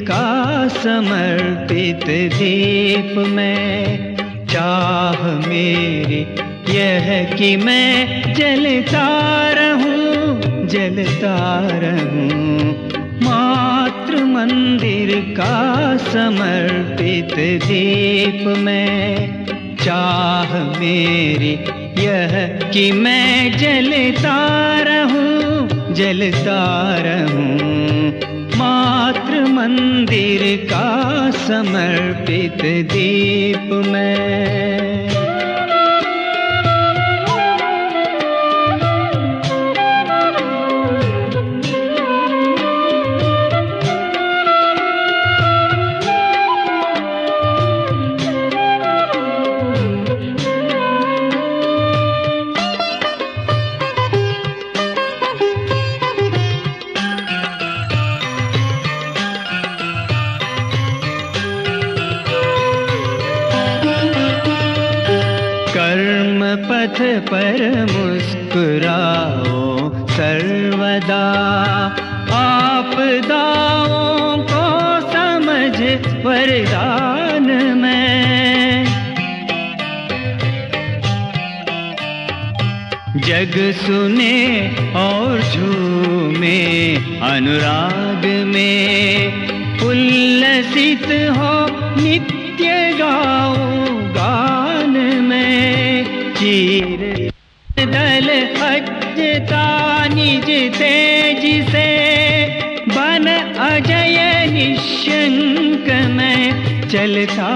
का समर्पित दीप में, चाह मेरी यह कि मैं जलता रहूं, जलता रहूं। मातृ मंदिर का समर्पित दीप में, चाह मेरी यह कि मैं जलता रहूं, जलता रहूं। मातृ मंदिर का समर्पित दीप में। कर्म पथ पर मुस्कुराओ सर्वदा, आपदाओं को समझ वरदान में। जग सुने और झूमे अनुराग में, उल्लसित हो नित्य गाओ गान में। चीर दल अजता निज तेज से, बन अजय निशंक मैं चलता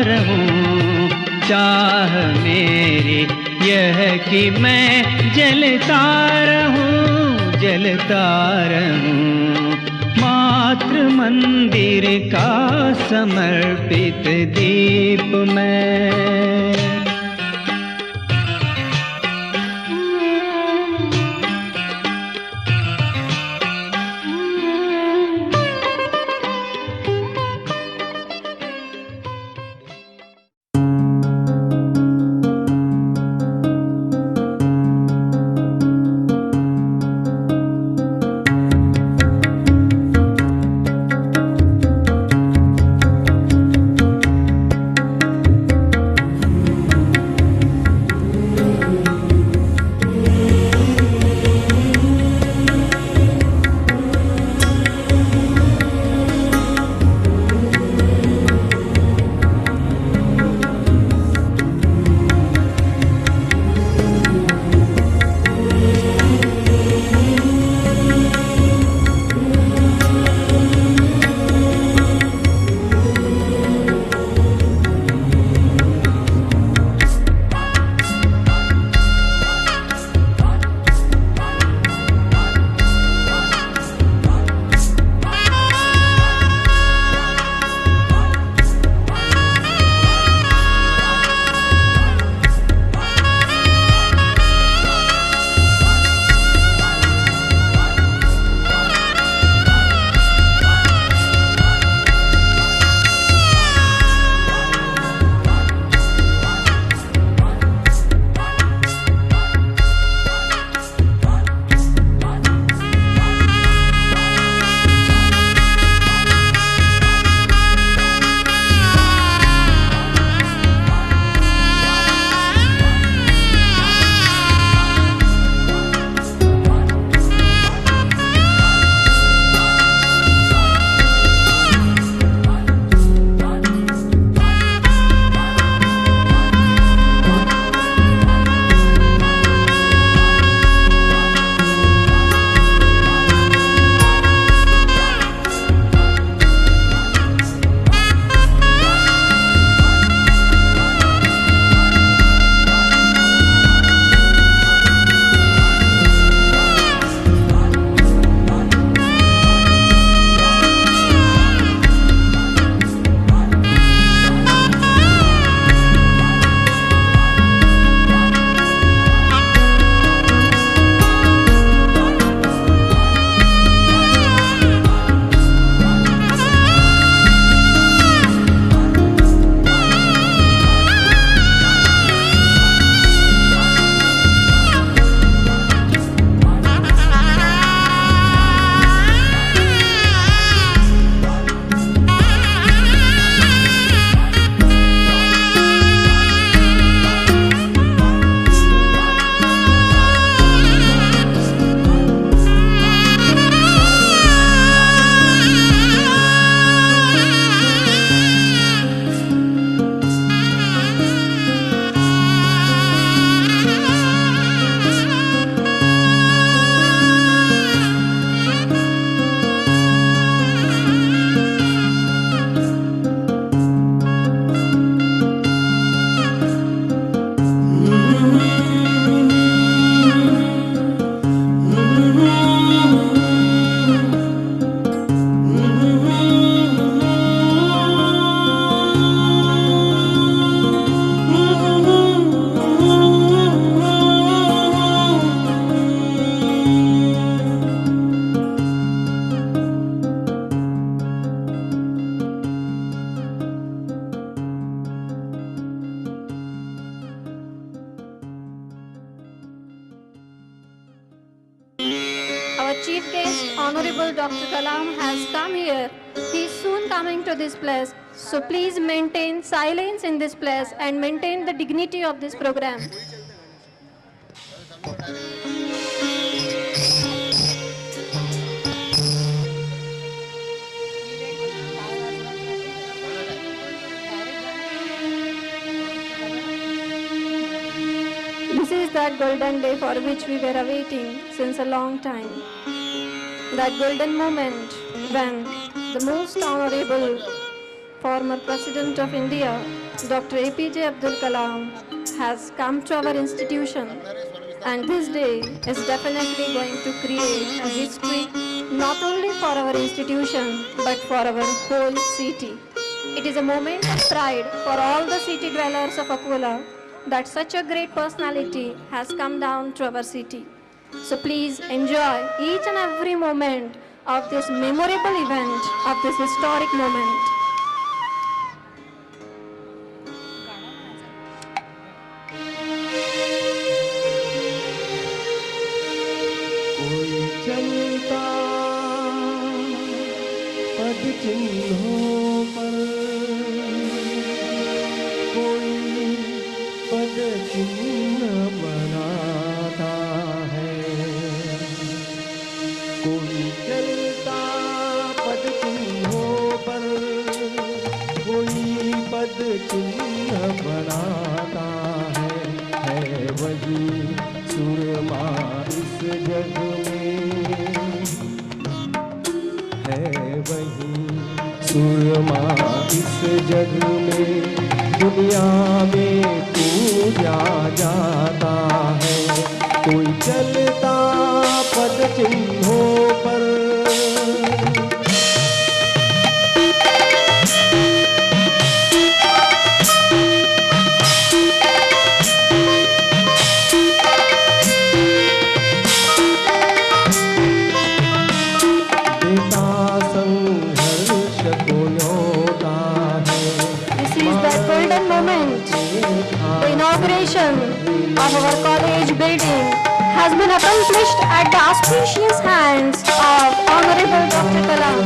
रहूं। चाह मेरी यह कि मैं जलता रहूं, जलता रहूं। मातृ मंदिर का समर्पित दीप में। chief guest, Honorable Dr. Kalam, has come here. He is soon coming to this place. So please maintain silence in this place and maintain the dignity of this program. This is that golden day for which we were awaiting since a long time. That golden moment when the most honorable former President of India, Dr. APJ Abdul Kalam, has come to our institution. And this day is definitely going to create a history not only for our institution but for our whole city. It is a moment of pride for all the city dwellers of Akola that such a great personality has come down to our city. So please enjoy each and every moment of this memorable event, of this historic moment. कोई चलता पद चिन्हों पर, कोई पद चिन्ह बनाता है। कोई चलता पद चिन्हों पर, कोई पद चिन्ह बनाता है वही सुरमा इस जग में, है वही सुरमा इस जग में, दुनिया में पूजा जाता है। कोई चलता पद चिन्हों पर, The inauguration of our college building has been accomplished at the auspicious hands of Honorable Dr. Kalam.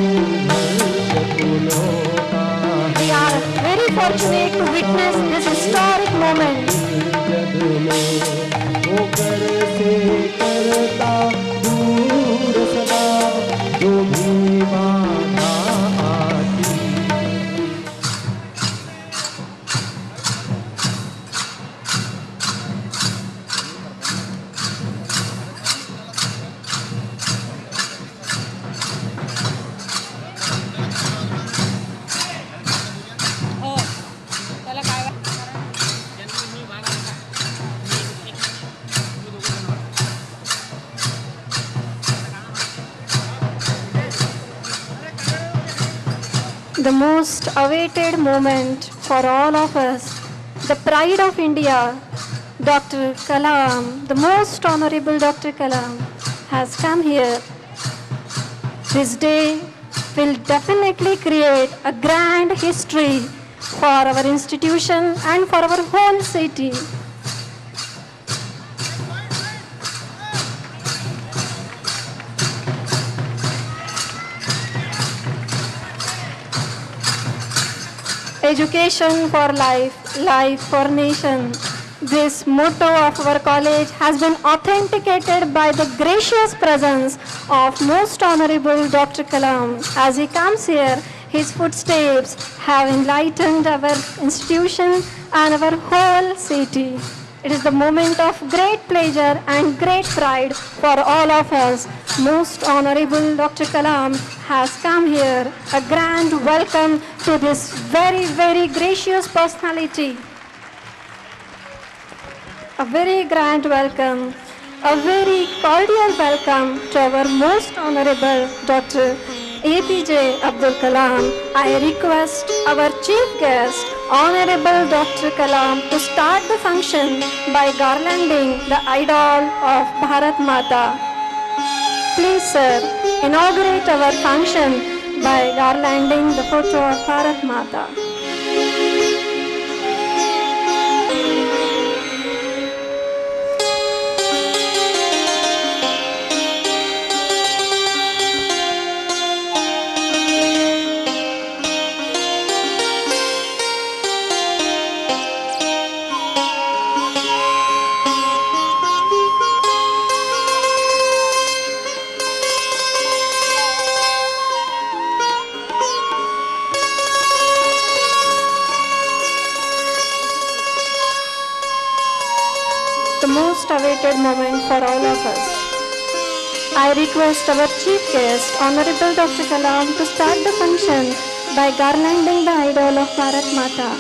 We are very fortunate to witness this historic moment. The most awaited moment for all of us, the pride of India, Dr. Kalam, the most honorable Dr. Kalam, has come here. This day will definitely create a grand history for our institution and for our whole city. Education for life, life for nation. This motto of our college has been authenticated by the gracious presence of Most Honorable Dr. Kalam. As he comes here, his footsteps have enlightened our institution and our whole city. It is the moment of great pleasure and great pride for all of us. Most Honorable Dr. Kalam has come here. A grand welcome to this very, very gracious personality. A very grand welcome, a very cordial welcome to our Most Honorable Dr. APJ Abdul Kalam. I request our chief guest, Honorable Dr. Kalam, to start the function by garlanding the idol of Bharat Mata. Please, sir, inaugurate our function by garlanding the photo of Bharat Mata. most awaited moment for all of us. I request our chief guest, Honorable Dr. Kalam, to start the function by garlanding the idol of Bharat Mata.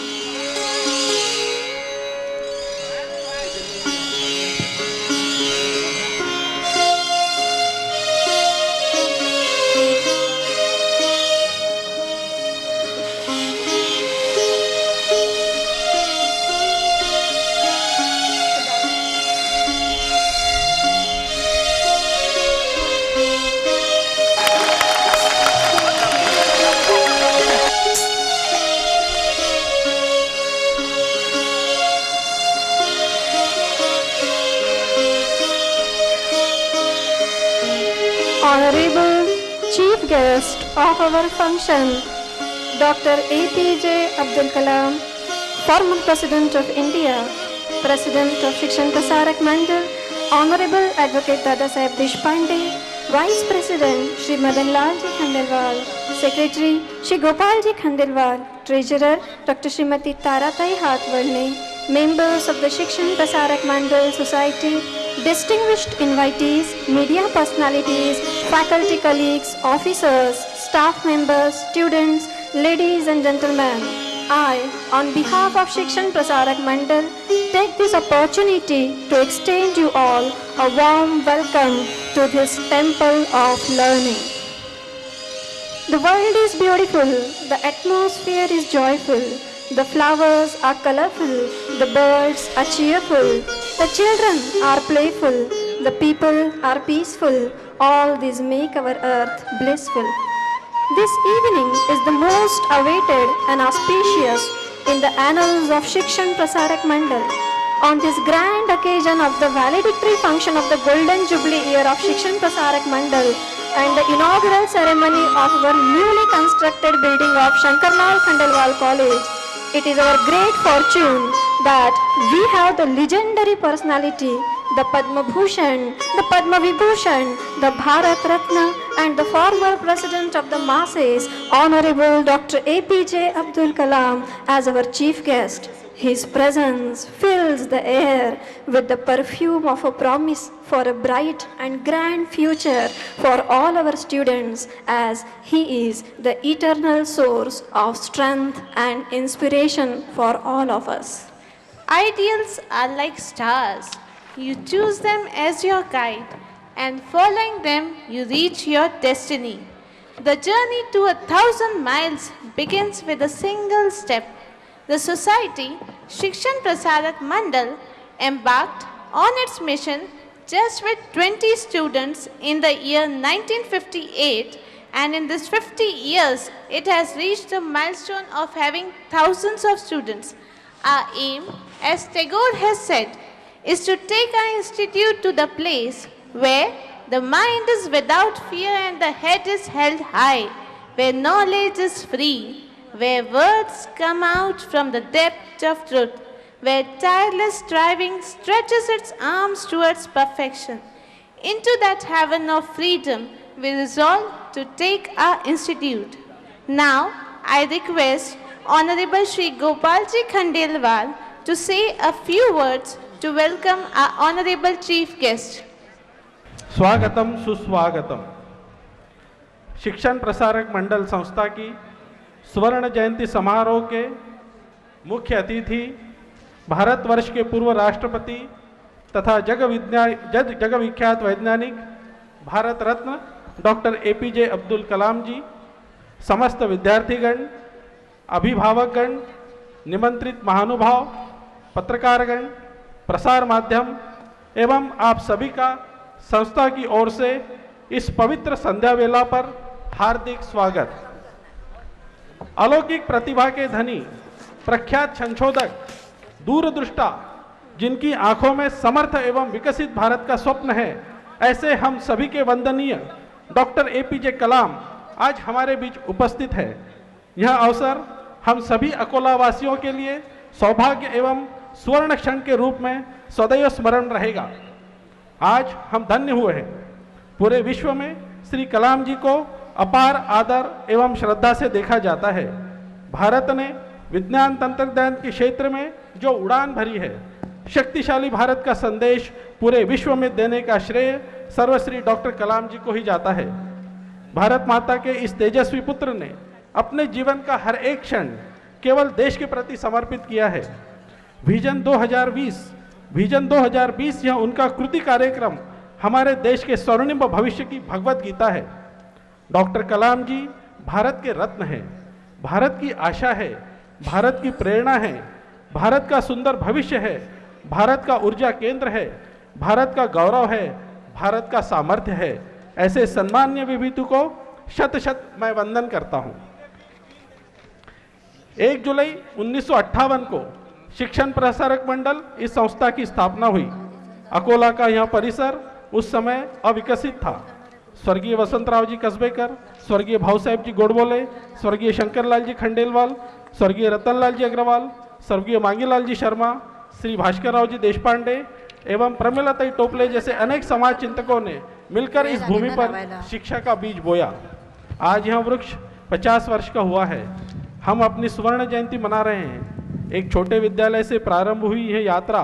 Honorable Chief Guest of our function, Dr. APJ Abdul Kalam, former President of India, President of Shikshan Prasarak Mandal, Honorable Advocate Dada Saheb Deshpande, Vice President Shri Madan Lal Ji Khandelwal, Secretary Shri Gopal Ji Khandelwal, Treasurer Dr. Srimati Taratai Hathwardne, members of the Shikshan Prasarak Mandal Society, distinguished invitees, media personalities, faculty colleagues, officers, staff members, students, ladies and gentlemen, I, on behalf of Shikshan Prasarak Mandal, take this opportunity to extend you all a warm welcome to this temple of learning. The world is beautiful, the atmosphere is joyful, the flowers are colorful, the birds are cheerful, the children are playful, the people are peaceful, all these make our earth blissful. This evening is the most awaited and auspicious in the annals of Shikshan Prasarak Mandal. On this grand occasion of the valedictory function of the Golden Jubilee year of Shikshan Prasarak Mandal and the inaugural ceremony of our newly constructed building of Shankarlal Khandelwal College, it is our great fortune that we have the legendary personality, the Padma Bhushan, the Padma Vibhushan, the Bharat Ratna and the former President of the masses, Honorable Dr. APJ Abdul Kalam as our chief guest. His presence fills the air with the perfume of a promise for a bright and grand future for all our students, as he is the eternal source of strength and inspiration for all of us. Ideals are like stars. You choose them as your guide, and following them, you reach your destiny. The journey to 1,000 miles begins with a single step. The society, Shikshan Prasarak Mandal, embarked on its mission just with 20 students in the year 1958, and in these 50 years, it has reached the milestone of having thousands of students. Our aim, as Tagore has said, is to take our institute to the place where the mind is without fear and the head is held high, where knowledge is free, where words come out from the depth of truth, where tireless striving stretches its arms towards perfection. Into that heaven of freedom, we resolve to take our institute. Now, I request Honorable Shri Gopalji Khandelwal to say a few words to welcome our Honorable Chief Guest. स्वागतम सुस्वागतम। शिक्षण प्रसारक मंडल संस्था की स्वर्ण जयंती समारोह के मुख्य अतिथि, भारतवर्ष के पूर्व राष्ट्रपति तथा जग विख्यात वैज्ञानिक भारत रत्न डॉक्टर APJ अब्दुल कलाम जी, समस्त विद्यार्थीगण, अभिभावकगण, निमंत्रित महानुभाव, पत्रकारगण, प्रसार माध्यम एवं आप सभी का संस्था की ओर से इस पवित्र संध्या वेला पर हार्दिक स्वागत। अलौकिक प्रतिभा के धनी, प्रख्यात संशोधक, दूरदृष्टा, जिनकी आंखों में समर्थ एवं विकसित भारत का स्वप्न है, ऐसे हम सभी के वंदनीय डॉक्टर APJ कलाम आज हमारे बीच उपस्थित है। यह अवसर हम सभी अकोला वासियों के लिए सौभाग्य एवं स्वर्ण क्षण के रूप में सदैव स्मरण रहेगा। आज हम धन्य हुए हैं। पूरे विश्व में श्री कलाम जी को अपार आदर एवं श्रद्धा से देखा जाता है। भारत ने विज्ञान तंत्रज्ञान के क्षेत्र में जो उड़ान भरी है, शक्तिशाली भारत का संदेश पूरे विश्व में देने का श्रेय सर्वश्री डॉक्टर कलाम जी को ही जाता है। भारत माता के इस तेजस्वी पुत्र ने अपने जीवन का हर एक क्षण केवल देश के प्रति समर्पित किया है। विजन 2020 यह उनका कृति कार्यक्रम हमारे देश के स्वर्णिम भविष्य की भगवत गीता है। डॉक्टर कलाम जी भारत के रत्न हैं, भारत की आशा है, भारत की प्रेरणा है, भारत का सुंदर भविष्य है, भारत का ऊर्जा केंद्र है, भारत का गौरव है, भारत का सामर्थ्य है। ऐसे सम्मान्य विभूति को शत शत मैं वंदन करता हूं। 1 जुलाई 1958 को शिक्षण प्रसारक मंडल इस संस्था की स्थापना हुई। अकोला का यह परिसर उस समय अविकसित था। स्वर्गीय वसंतराव जी कसबेकर, स्वर्गीय भाऊ साहेब जी गोडबोले, स्वर्गीय शंकरलाल जी खंडेलवाल, स्वर्गीय रतनलाल जी अग्रवाल, स्वर्गीय मांगीलाल जी शर्मा, श्री भास्करराव जी देशपांडे एवं प्रमिलाताई टोपले जैसे अनेक समाज चिंतकों ने मिलकर इस भूमि पर शिक्षा का बीज बोया। आज यह वृक्ष 50 वर्ष का हुआ है। हम अपनी स्वर्ण जयंती मना रहे हैं। एक छोटे विद्यालय से प्रारंभ हुई यह यात्रा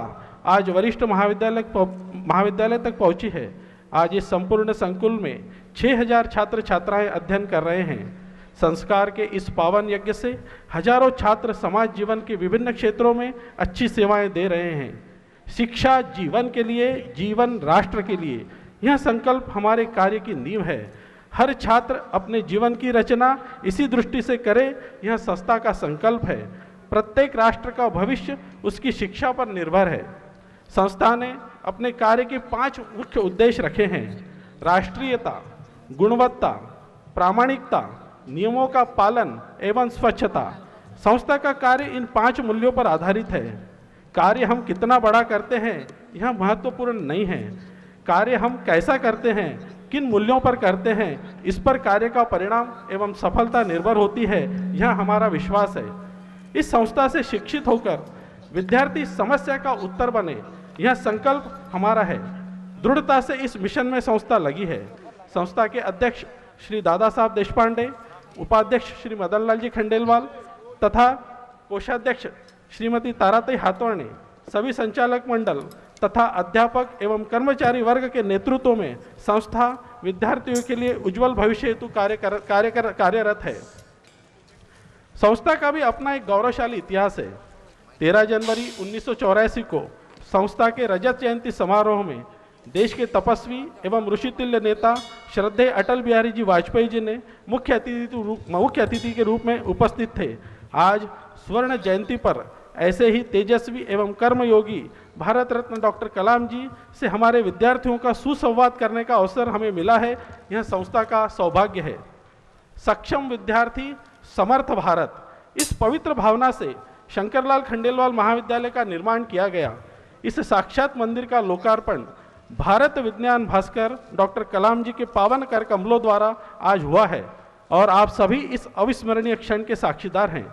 आज वरिष्ठ महाविद्यालय तक पहुंची है। आज इस संपूर्ण संकुल में 6000 छात्र छात्राएं अध्ययन कर रहे हैं। संस्कार के इस पावन यज्ञ से हजारों छात्र समाज जीवन के विभिन्न क्षेत्रों में अच्छी सेवाएं दे रहे हैं। शिक्षा जीवन के लिए, जीवन राष्ट्र के लिए, यह संकल्प हमारे कार्य की नींव है। हर छात्र अपने जीवन की रचना इसी दृष्टि से करे, यह संस्था का संकल्प है। प्रत्येक राष्ट्र का भविष्य उसकी शिक्षा पर निर्भर है। संस्था ने अपने कार्य के 5 मुख्य उद्देश्य रखे हैं: राष्ट्रीयता, गुणवत्ता, प्रामाणिकता, नियमों का पालन एवं स्वच्छता। संस्था का कार्य इन 5 मूल्यों पर आधारित है। कार्य हम कितना बड़ा करते हैं यह महत्वपूर्ण नहीं है, कार्य हम कैसा करते हैं, किन मूल्यों पर करते हैं, इस पर कार्य का परिणाम एवं सफलता निर्भर होती है, यह हमारा विश्वास है। इस संस्था से शिक्षित होकर विद्यार्थी समस्या का उत्तर बने, यह संकल्प हमारा है। दृढ़ता से इस मिशन में संस्था लगी है। संस्था के अध्यक्ष श्री दादा साहब देशपांडे, उपाध्यक्ष श्री मदन लाल जी खंडेलवाल तथा कोषाध्यक्ष श्रीमती ताराताई हाथोर्णे, सभी संचालक मंडल तथा अध्यापक एवं कर्मचारी वर्ग के नेतृत्व में संस्था विद्यार्थियों के लिए उज्जवल भविष्य हेतु कार्यरत है। संस्था का भी अपना एक गौरवशाली इतिहास है। 13 जनवरी 1984 को संस्था के रजत जयंती समारोह में देश के तपस्वी एवं ऋषितुल्य नेता श्रद्धेय अटल बिहारी जी वाजपेयी जी ने मुख्य अतिथि के रूप में उपस्थित थे। आज स्वर्ण जयंती पर ऐसे ही तेजस्वी एवं कर्मयोगी भारत रत्न डॉक्टर कलाम जी से हमारे विद्यार्थियों का सुसंवाद करने का अवसर हमें मिला है, यह संस्था का सौभाग्य है। सक्षम विद्यार्थी समर्थ भारत, इस पवित्र भावना से शंकरलाल खंडेलवाल महाविद्यालय का निर्माण किया गया। इस साक्षात मंदिर का लोकार्पण भारत विज्ञान भास्कर डॉक्टर कलाम जी के पावन कर कमलों द्वारा आज हुआ है और आप सभी इस अविस्मरणीय क्षण के साक्षीदार हैं।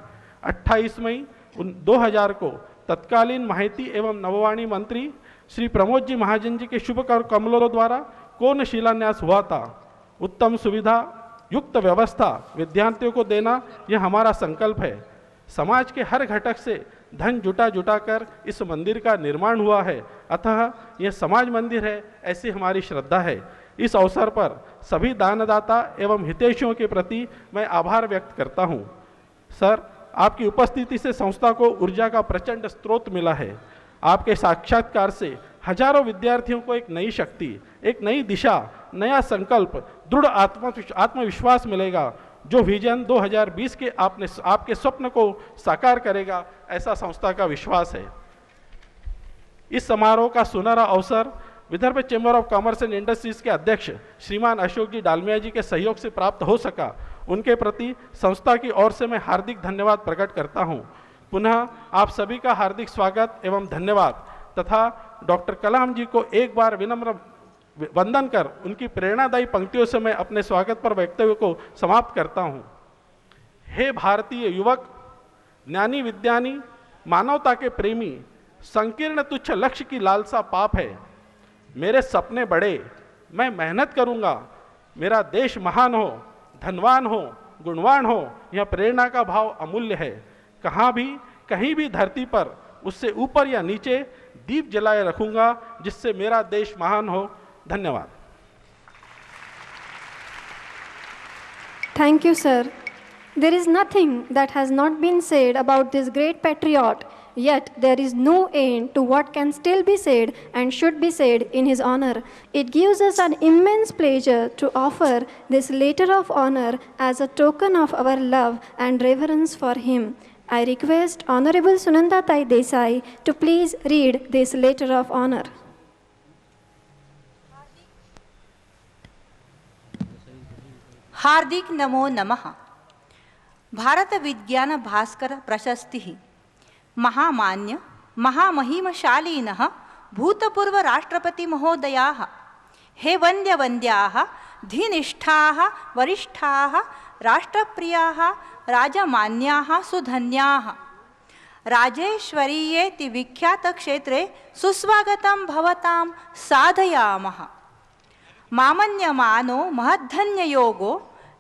28 मई 2000 को तत्कालीन माहिती एवं नववाणी मंत्री श्री प्रमोद जी महाजन जी के शुभ कर कमलों द्वारा कोन शिलान्यास हुआ था। उत्तम सुविधा युक्त व्यवस्था विद्यार्थियों को देना यह हमारा संकल्प है। समाज के हर घटक से धन जुटा कर इस मंदिर का निर्माण हुआ है, अतः यह समाज मंदिर है, ऐसी हमारी श्रद्धा है। इस अवसर पर सभी दानदाता एवं हितैषियों के प्रति मैं आभार व्यक्त करता हूँ। सर, आपकी उपस्थिति से संस्था को ऊर्जा का प्रचंड स्रोत मिला है। आपके साक्षात्कार से हजारों विद्यार्थियों को एक नई शक्ति, एक नई दिशा, नया संकल्प, दृढ़ आत्मविश्वास मिलेगा, जो विजन 2020 के आपके स्वप्न को साकार करेगा, ऐसा संस्था का विश्वास है। इस समारोह का सुनहरा अवसर Vidarbha chamber of commerce and industries के अध्यक्ष श्रीमान अशोक जी डालमिया जी के सहयोग से प्राप्त हो सका। उनके प्रति संस्था की ओर से मैं हार्दिक धन्यवाद प्रकट करता हूं। पुनः आप सभी का हार्दिक स्वागत एवं धन्यवाद तथा डॉक्टर कलाम जी को एक बार विनम्र वंदन कर उनकी प्रेरणादायी पंक्तियों से मैं अपने स्वागत पर वक्तव्य को समाप्त करता हूं। हे भारतीय युवक, ज्ञानी विज्ञानी, मानवता के प्रेमी, संकीर्ण तुच्छ लक्ष्य की लालसा पाप है। मेरे सपने बड़े, मैं मेहनत करूंगा, मेरा देश महान हो, धनवान हो, गुणवान हो, यह प्रेरणा का भाव अमूल्य है। कहीं भी धरती पर उससे ऊपर या नीचे दीप जलाए रखूंगा, जिससे मेरा देश महान हो। धन्यवाद। Thank you, sir. There is nothing that has not been said about this great patriot, yet there is no end to what can still be said and should be said in his honor. It gives us an immense pleasure to offer this letter of honor as a token of our love and reverence for him. I request Honorable Sunanda Tai Desai to please read this letter of honor. हार्दिक नमो नमः। भारत विज्ञान भास्कर प्रशस्ति महामान्य महामहिमशालिनः भूतपूर्व राष्ट्रपति महोदयाः, हे वन्द्य वन्द्याः धीनिष्ठाः वरिष्ठाः राष्ट्रप्रियाः राजमान्याः सुधन्याः, राजेश्वरीयेति विख्यात क्षेत्रे सुस्वागतं भवतां साधयामः। मामन्यमानो महद्धन्ययोगो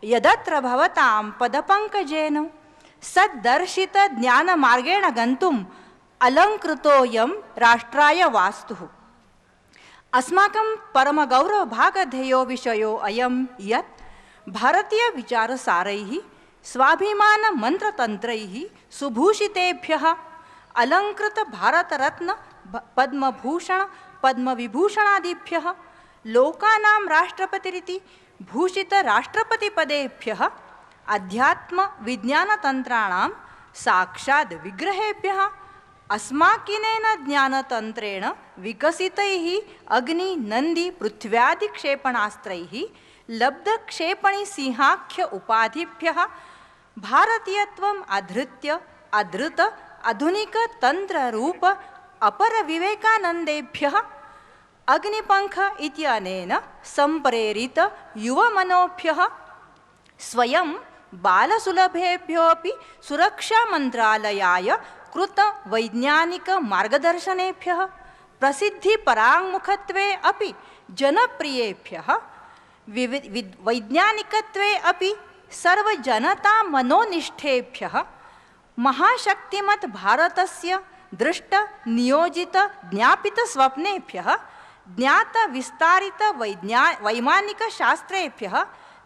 यदत्र भवतां पदपङ्कजेन सद्दर्शित ज्ञानमार्गेण गन्तुम् अलङ्कृतोऽयं राष्ट्राय वास्तुः। अस्माकं परमगौरवभागधेयो विषयो अयं यत् भारतीय विचारसारैः स्वाभिमानमन्त्रतन्त्रैः सुभूषितेभ्यः अलङ्कृत भारतरत्न पद्मभूषण पद्मविभूषणादिभ्यः लोकानां राष्ट्रपतिरिति भूषित राष्ट्रपतिपदेभ्यः अध्यात्म विज्ञानतन्त्राणां साक्षात् विग्रहेभ्यः अस्माकिनेन ज्ञानतन्त्रेण विकसितैः अग्नि नन्दी पृथ्व्यादि क्षेपणास्त्रैः लब्धक्षेपणि सिंहाख्य उपाधिभ्यः भारतीयत्वम् आधृत्य आधृत आधुनिक तन्त्ररूप अपर विवेकानन्देभ्यः अग्निपंख इत्यनेन संप्रेरित युवमनोभ्यः स्वयं बालसुलभेभ्योऽपि सुरक्षा मंत्रालयाय कृत वैज्ञानिक मार्गदर्शनेभ्यः प्रसिद्धिपराङ्मुखत्वे अपि जनप्रियेभ्यः वैज्ञानिकत्वे अपि सर्वजनता मनोनिष्ठेभ्यः महाशक्तिमत् भारतस्य दृष्ट नियोजित ज्ञापित स्वप्नेभ्यः ज्ञात विस्तारित वैमानिक शास्त्रेभ्यः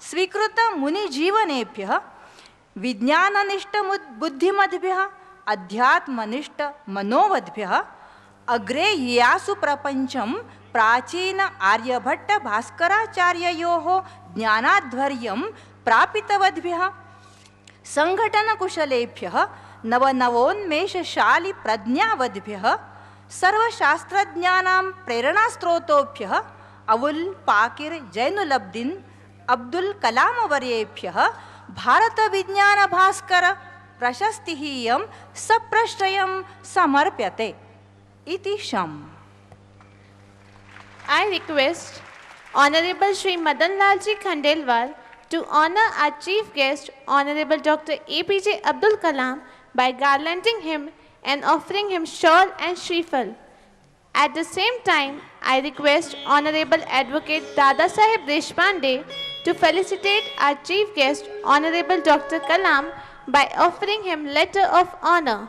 स्वीकृत मुनिजीवनेभ्यः विज्ञाननिष्ठ बुद्धिमद्भ्यः अध्यात्मनिष्ठ मनोवद्भ्यः अग्रे यासु प्रपंचम प्राचीन आर्यभट्ट भास्कराचार्ययोः ज्ञानाध्वर्यं प्रापितवद्भ्यः संघटनकुशलेभ्यः नवनवोन्मेषशाली प्रज्ञावद्भ्यः सर्वशास्त्रज्ञानां प्रेरणास्त्रोतोभ्यः अवुल पाकिर जैनुलब्दीन अब्दुल कलाम वर्येभ्यः भारत विज्ञान भास्कर प्रशस्तिः इयं सप्रश्रयं समर्प्यते इति शम्। I request Honorable Shri Madan Lalji Khandelwal to honor our chief guest, Honorable Dr. APJ Abdul Kalam, by garlanding him and offering him shawl and shriphal. At the same time, I request Honorable Advocate Dada Saheb Deshpande to felicitate our chief guest, Honorable Dr. Kalam, by offering him letter of honor.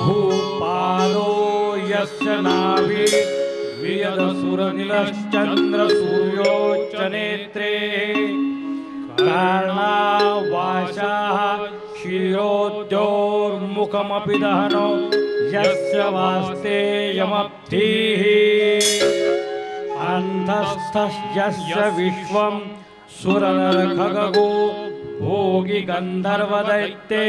भूपालो यस्य नाभि वियदसुरनिलश्चन्द्र सूर्योच्च नेत्रे कर्णावाशाः क्षीरोद्योर्मुखमपि दहनो यस्य वास्ते यमब्धिः अन्धस्थस्य विश्वं सुरनरखगो भोगी गन्धर्वदैत्ये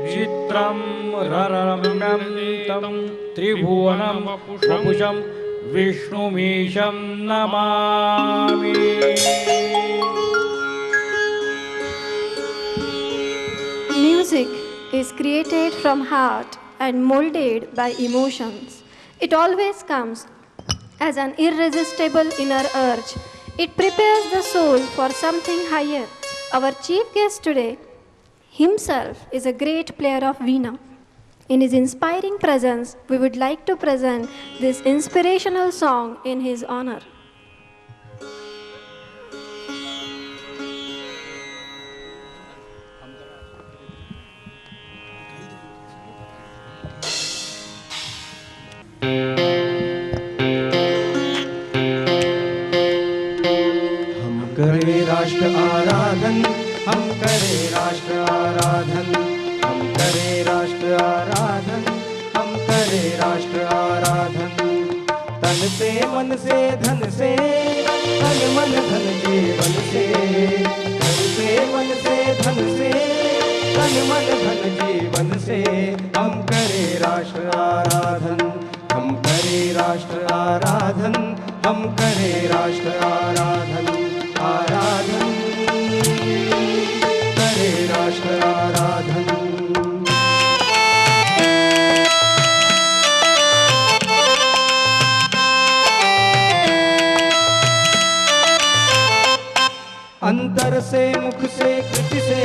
चित्रं ररम्यं तं त्रिभुवनं वपुषं विष्णुमीशं Namami. Music is created from heart and molded by emotions. It always comes as an irresistible inner urge. It prepares the soul for something higher. Our chief guest today himself is a great player of Veena. In his inspiring presence, we would like to present this inspirational song in his honor. करे राष्ट्र आराधन, हम करे राष्ट्र आराधन, हम करे राष्ट्र आराधन, हम करे राष्ट्र आराधन। तन से मन से धन से, तन मन धन जीवन से, तन से मन से धन से, तन मन धन जीवन से, हम करे राष्ट्र आराधन, हम करे राष्ट्र आराधन, हम करे राष्ट्र आराधन। आराधन करे राष्ट्र आराधन। अंतर से मुख से कृति से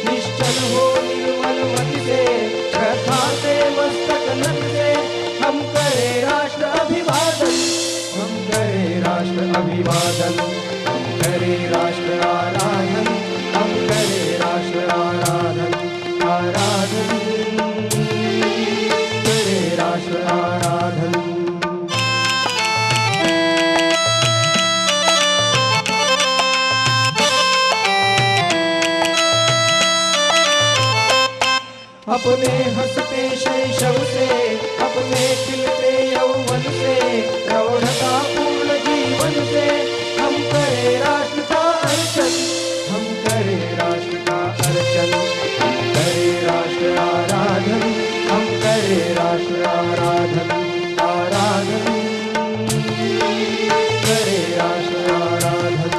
निश्चल हो निर्मल मति से, श्रद्धा से मस्तक नत से, हम करे राष्ट्र अभिवादन, हम करे राष्ट्र अभिवादन। करे राष्ट्र आराधन, हम करे राष्ट्र आराधन। आराधन करे राष्ट्र आराधन। अपने हंसते शैशव से, अपने खिलते यौवन से, प्रौढ़ता पूर्ण जीवन से, हम करे राष्ट्र का अर्चन, हम करे राष्ट्र का अर्चन। हम करे राष्ट्र आराधन, हम करे राष्ट्र आराधन। आराधन करे राष्ट्र आराधन।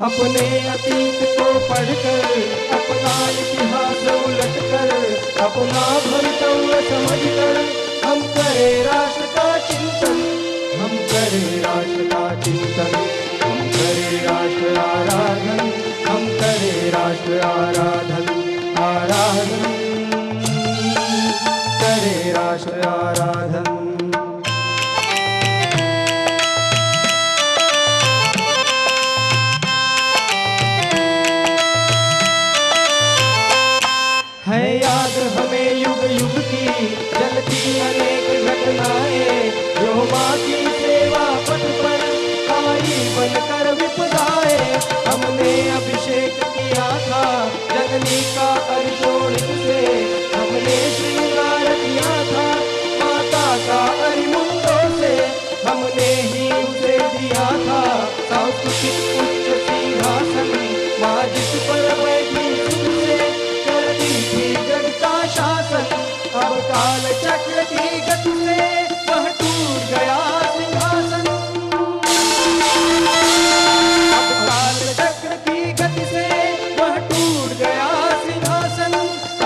अपने अतीत को पढ़कर, अपना इतिहास उलटकर, अपना भवितव्य समझकर, हम करे राष्ट्र का चिंतन, हम करे राष्ट्र का चिंतन। हम करे राष्ट्र आराधन, हम करे राष्ट्र आराधन। आराधन करे राष्ट्र आराधन। है याद हमें युग युग की चलती अनेक घटनाएं, जो माँ की सेवा पथ पर आई बनकर विपदाएं। हमने अभिषेक किया था जननी का अर्शोणित से, हमने श्रृंगार किया था माता का अरिमुंडों से, हमने ही उसे दिया था सांस्कृतिक उच्च सिंहासन। माँ जिस पर बैठी सुख से करती थी जग का शासन, अब काल चक्र की गति से वह टूट गया सिंहासन। अब काल चक्र की गति से वह टूट गया सिंहासन।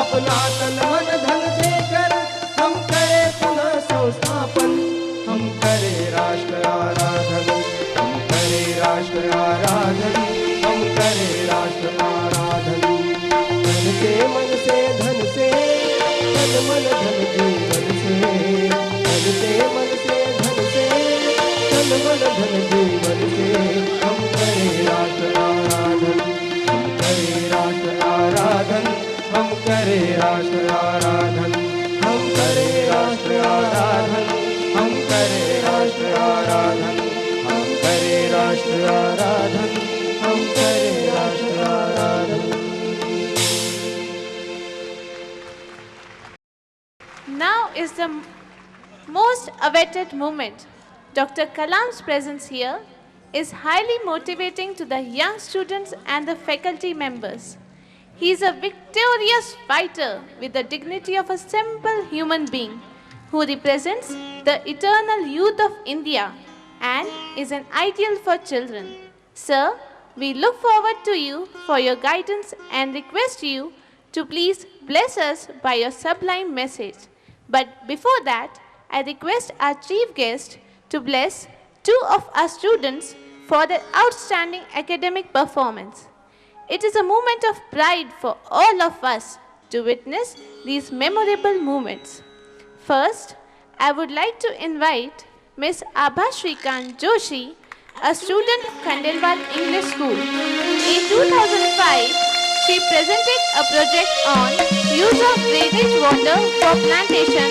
अपना तन मन धन देकर हम करे पुनः संस्थापन, हम करे राष्ट्र आराधन, हम करे राष्ट्र आराधन, हम करे राष्ट्र आराधन। तन से मन से धन से, तन मन धन जीवन से, तन से मन से धन से, तन मन धन जीवन से, हम करे राष्ट्र आराधन, हम करे राष्ट्र आराधन, हम करे राष्ट्र आराधन। हम करे राष्ट्र आराधन, हम करे राष्ट्र आराधन, हम करे राष्ट्र आराधन, हम करे राष्ट्र आराधन। Now is the most awaited moment. Dr. Kalam's presence here is highly motivating to the young students and the faculty members. He is a victorious fighter with the dignity of a simple human being who represents the eternal youth of India and is an ideal for children. Sir, we look forward to you for your guidance and request you to please bless us by your sublime message. But before that, I request our chief guest to bless two of our students for their outstanding academic performance. It is a moment of pride for all of us to witness these memorable moments. First, I would like to invite Miss Abha Shrikant Joshi, a student of Khandelwal English School. In 2005, she presented a project on use of drainage water for plantation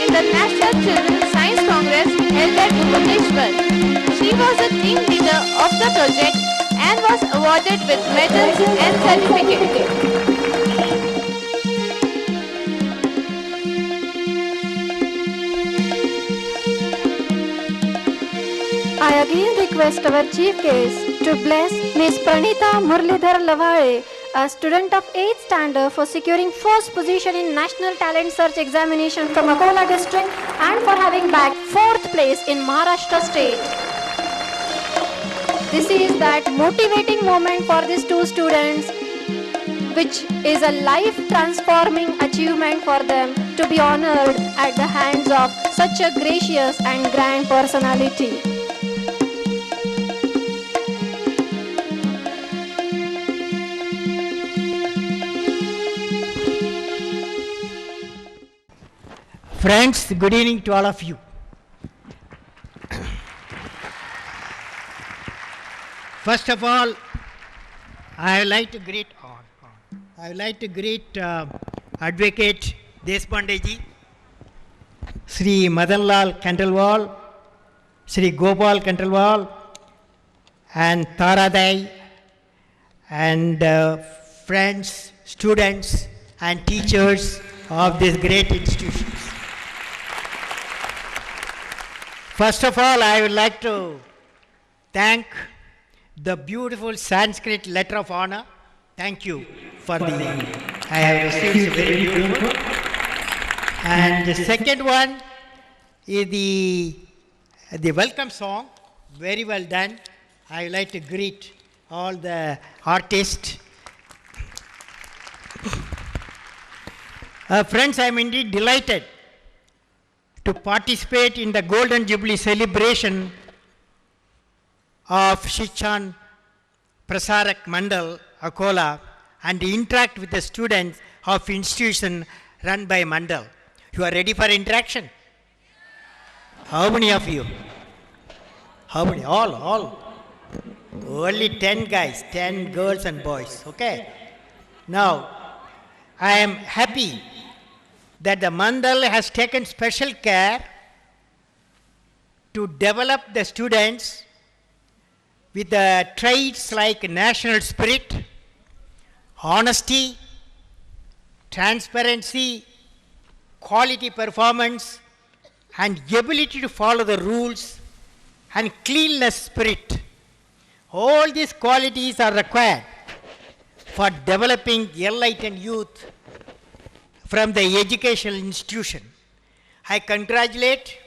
in the National Children's Science Congress held at Bhubaneswar. She was a team leader of the project and was awarded with medals and certificates. I again request our chief guest to bless Ms. Pranita Murlidhar Lavale, a student of 8th standard, for securing first position in National Talent Search Examination from Akola district and for having bagged 4th place in Maharashtra state. This is that motivating moment for these two students, which is a life-transforming achievement for them to be honored at the hands of such a gracious and grand personality. Friends, good evening to all of you. First of all, I would like to greet Advocate Deshpande ji, Sri Madan Lal Khandelwal, Sri Gopal Khandelwal, and Taradai, and friends, students, and teachers of this great institution. First of all, I would like to thank the beautiful Sanskrit letter of honor. Thank you for the, I have received very beautiful. And the second one is the welcome song, very well done. I would like to greet all the artists. Friends, I am indeed delighted to participate in the Golden Jubilee celebration of Shikshan Prasarak Mandal, Akola, and interact with the students of institution run by Mandal. You are ready for interaction? How many of you? How many? All. Only 10 guys, 10 girls and boys, okay? Now, I am happy that the Mandal has taken special care to develop the students with the traits like national spirit, honesty, transparency, quality performance, and ability to follow the rules, and cleanliness spirit. All these qualities are required for developing enlightened youth from the educational institution. I congratulate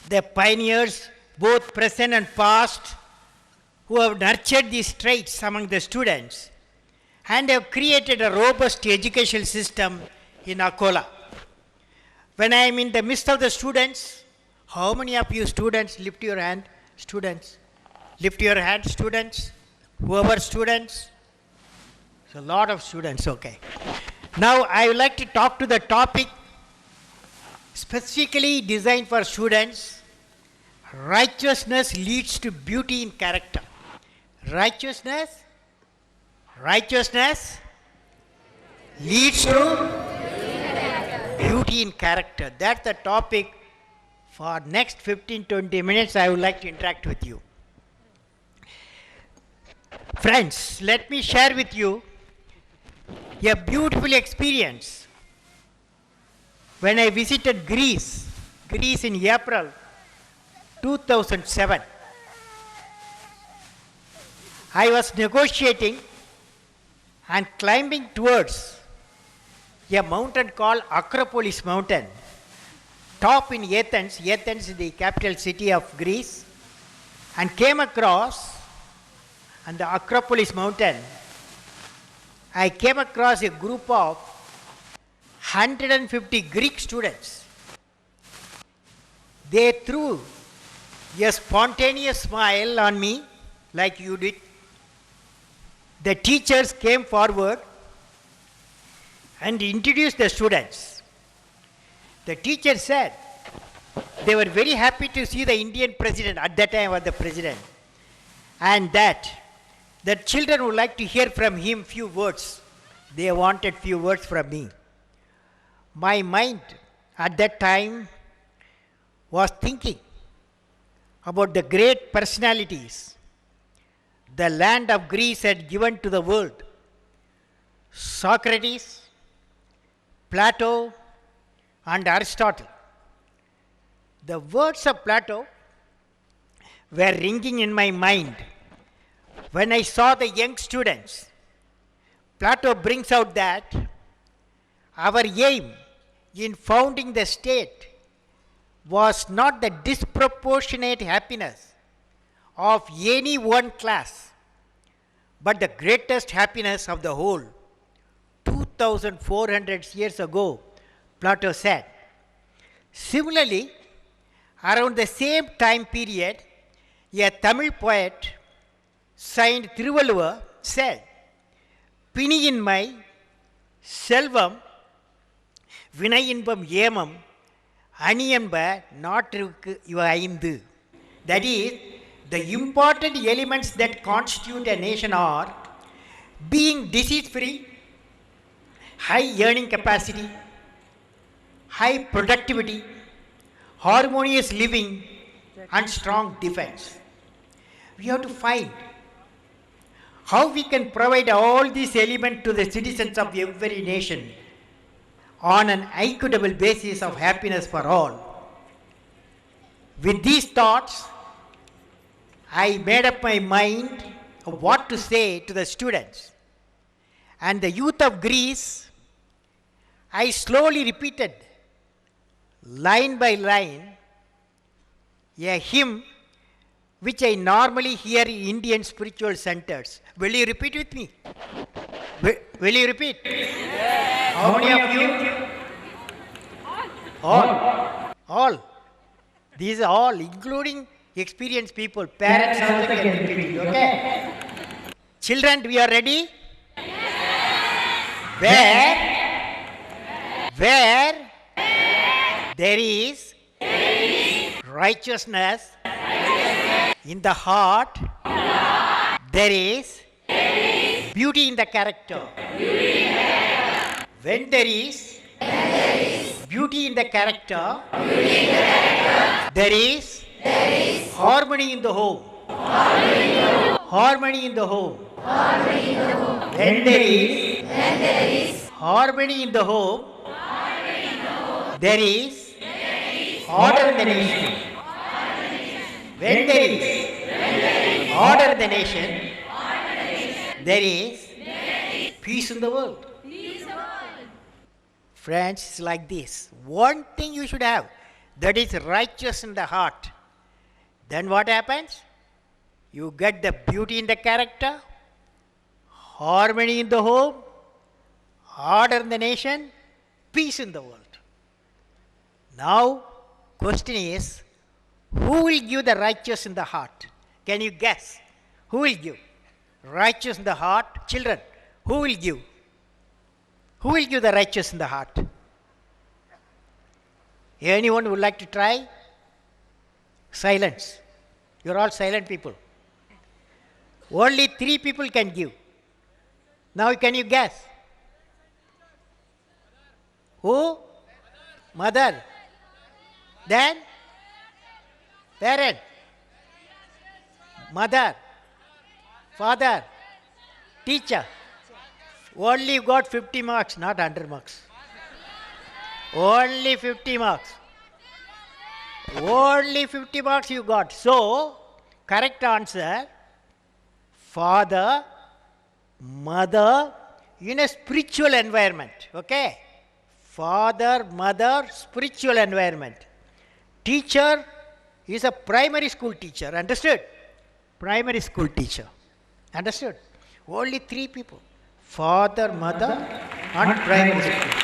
the pioneers, both present and past, who have nurtured these traits among the students and have created a robust educational system in Akola. When I am in the midst of the students, how many of you students, lift your hand, students? Lift your hand, students. Whoever students. So a lot of students, okay. Now I would like to talk to the topic specifically designed for students. Righteousness leads to beauty in character. Righteousness leads to beauty in character. That's the topic for next 15-20 minutes. I would like to interact with you. Friends, let me share with you a beautiful experience when I visited Greece in April 2007. I was negotiating and climbing towards a mountain called Acropolis Mountain, top in Athens. Athens is the capital city of Greece, and came across on the Acropolis Mountain. I came across a group of 150 Greek students. They threw a spontaneous smile on me like you did. The teachers came forward and introduced the students. The teacher said they were very happy to see the Indian president, at that time was the president, and that the children would like to hear from him few words. They wanted few words from me. My mind at that time was thinking about the great personalities the land of Greece had given to the world. Socrates, Plato, and Aristotle. The words of Plato were ringing in my mind when I saw the young students. Plato brings out that our aim in founding the state was not the disproportionate happiness of any one class, but the greatest happiness of the whole. 2400 years ago, Plato said. Similarly, around the same time period, a Tamil poet, Saint Thiruvalluvar, said, Piniyinmai, Selvam, Vinayinbam Yemam, Aniyamba, Natrukku Ivaindu. That is, the important elements that constitute a nation are being disease-free, high earning capacity, high productivity, harmonious living, and strong defense. We have to find how we can provide all these elements to the citizens of every nation on an equitable basis of happiness for all. With these thoughts, I made up my mind of what to say to the students. And the youth of Greece, I slowly repeated, line by line, a hymn which I normally hear in Indian spiritual centers. Will you repeat with me? Will you repeat? Yes. How many of you? All. These are all, including experienced people, parents also can repeat it, okay? Children, we are ready? Yes. Where there is righteousness in the heart, there is beauty in the character. When there is beauty in the character, there is harmony in the home. Harmony in the home. When there is harmony in the home, there is order in the nation. When there is order in the nation, there is peace in the world. Friends, it's like this. One thing you should have, that is righteous in the heart. Then what happens? You get the beauty in the character, harmony in the home, order in the nation, peace in the world. Now, question is, who will give the righteous in the heart? Can you guess? Who will give? Righteous in the heart. Children, who will give? Who will give the righteous in the heart? Anyone would like to try? Silence. You're all silent people. Only 3 people can give. Now can you guess? Who? Mother. Then? Parent. Mother. Father. Teacher. Only got 50 marks, not 100 marks. Only 50 marks. Only 50 marks you got. So, correct answer, father, mother, in a spiritual environment. Okay? Father, mother, spiritual environment. Teacher is a primary school teacher. Understood? Primary school teacher. Understood? Only 3 people. Father, mother, and primary school.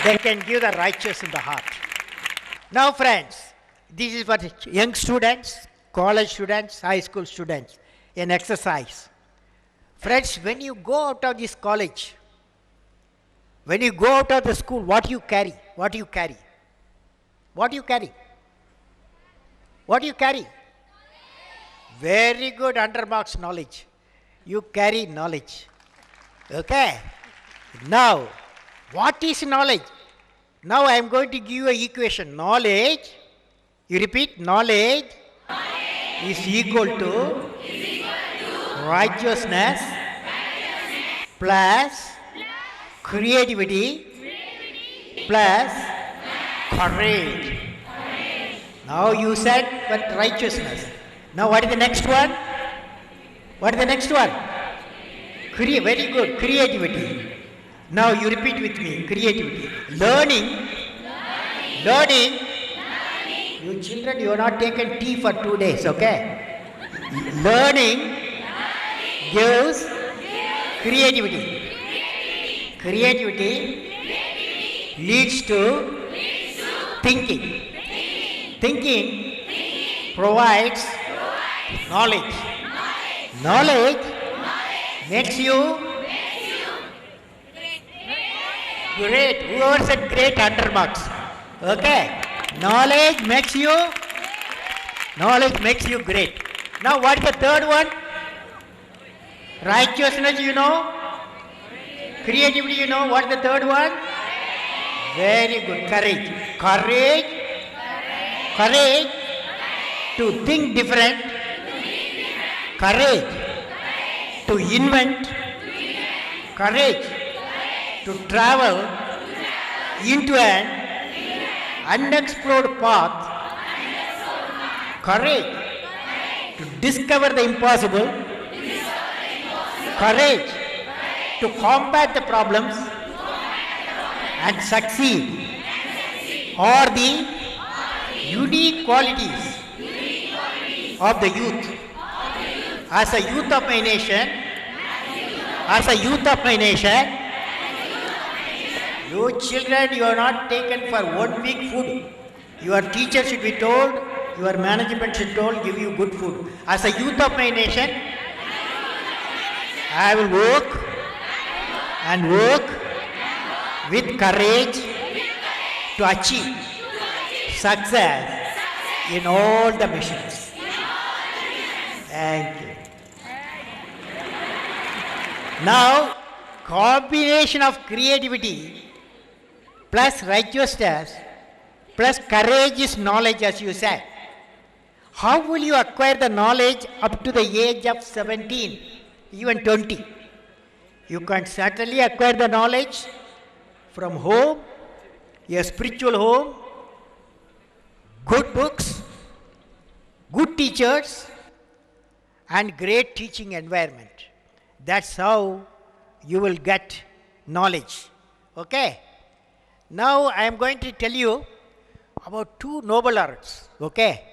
They can give the righteous in the heart. Now friends, this is for young students, college students, high school students, an exercise. Friends, when you go out of this college, when you go out of the school, what you carry? What do you carry? What do you carry? What do you carry? Very good, undermarks knowledge. You carry knowledge. Okay? Now, what is knowledge? Now I am going to give you an equation. Knowledge, you repeat, knowledge is equal to righteousness plus creativity plus courage. Now you said but righteousness. Now what is the next one? What is the next one? Very good, creativity. Now you repeat with me, creativity. Learning. You children, you have not taken tea for 2 days, okay? Learning gives creativity. Creativity leads to thinking. Thinking provides knowledge. Knowledge makes you great. Whoever said great, undermarks. Okay. Knowledge makes you great. Now what is the third one? Righteousness, you know. Creativity, you know. What is the third one? Very good. Courage. Courage to think different. Courage to invent. Courage to travel into an unexplored path. Courage to discover the impossible. Courage to combat the problems and succeed are the unique qualities of the youth. As a youth of my nation, you children, you are not taken for 1 week food. Your teacher should be told, your management should told, give you good food. As a youth of my nation, I will work with courage to achieve success in all the missions. Thank you. Now, combination of creativity plus righteousness plus courage is knowledge, as you said. How will you acquire the knowledge up to the age of 17, even 20? You can certainly acquire the knowledge from home, your spiritual home, good books, good teachers, and great teaching environment. That's how you will get knowledge. Okay? Now I am going to tell you about 2 noble laureates. Okay?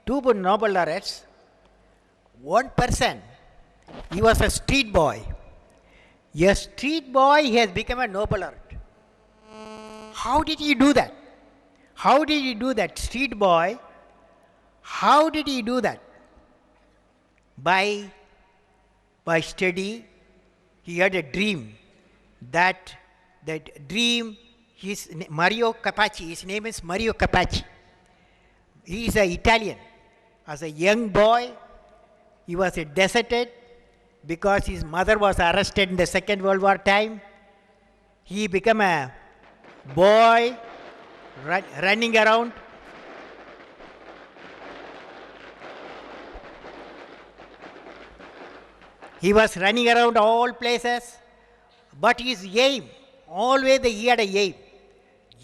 2 noble laureates. One person, he was a street boy. A street boy, he has become a Nobel laureate. How did he do that? How did he do that? Street boy, how did he do that? By study. He had a dream. That dream, Mario Capaci, his name is Mario Capaci. He is an Italian. As a young boy, he was deserted because his mother was arrested in the Second World War time. He became a boy running around. He was running around all places, but his aim, always he had a aim.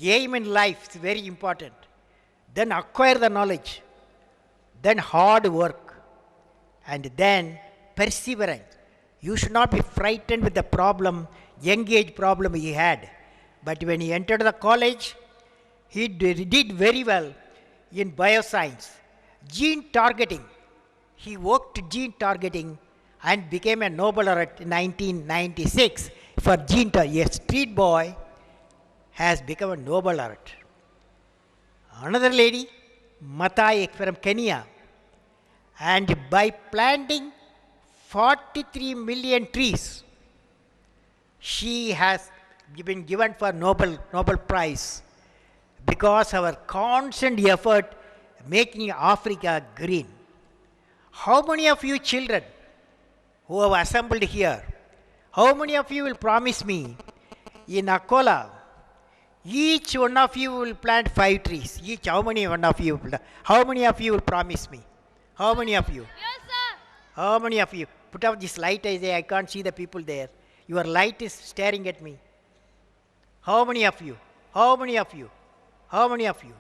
Aim in life is very important. Then acquire the knowledge. Then hard work. And then perseverance. You should not be frightened with the problem, young age problem he had. But when he entered the college, he did very well in bioscience. Gene targeting. He worked gene targeting and became a Nobel laureate in 1996 for gene targeting. A street boy has become a Nobel laureate. Another lady, Matai from Kenya, and by planting 43 million trees, she has been given for Nobel Prize because of her constant effort making Africa green. How many of you children who have assembled here, how many of you will promise me in Akola, each one of you will plant 5 trees? Each, how many one of you? How many of you will promise me? How many of you? Yes, sir. How many of you? Put up this light, I can't see the people there. Your light is staring at me. How many of you? How many of you? How many of you?